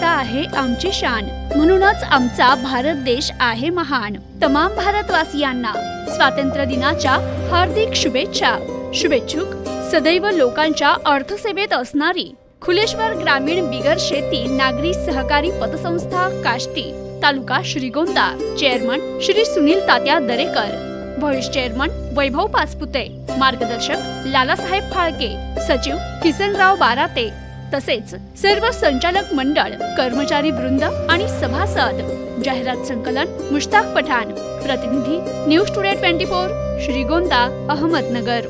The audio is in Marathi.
एकता आहे आमची शान, म्हणूनच आमचा भारत देश आहे महान। तमाम भारतवासियांना स्वातंत्र्य दिनाच्या हार्दिक शुभेच्छा। शुभेच्छुक सदैव लोकांच्या अर्थसेवेत असणारी खुलेश्वर ग्रामीण बिगर शेती नागरी सहकारी पतसंस्था काष्टी, तालुका श्रीगोंदा। चेअरमन श्री सुनील तात्या दरेकर, व्हाईस चेअरमन वैभव पाचपुते, मार्गदर्शक लालासाहेब फाळके, सचिव किसनराव बाराते, तसेच सर्व संचालक मंडळ, कर्मचारी वृंद आणि सभासद। जाहिरात संकलन मुश्ताक पठाण। प्रतिनिधी न्यूज टुडे 24 श्रीगोंदा अहमदनगर।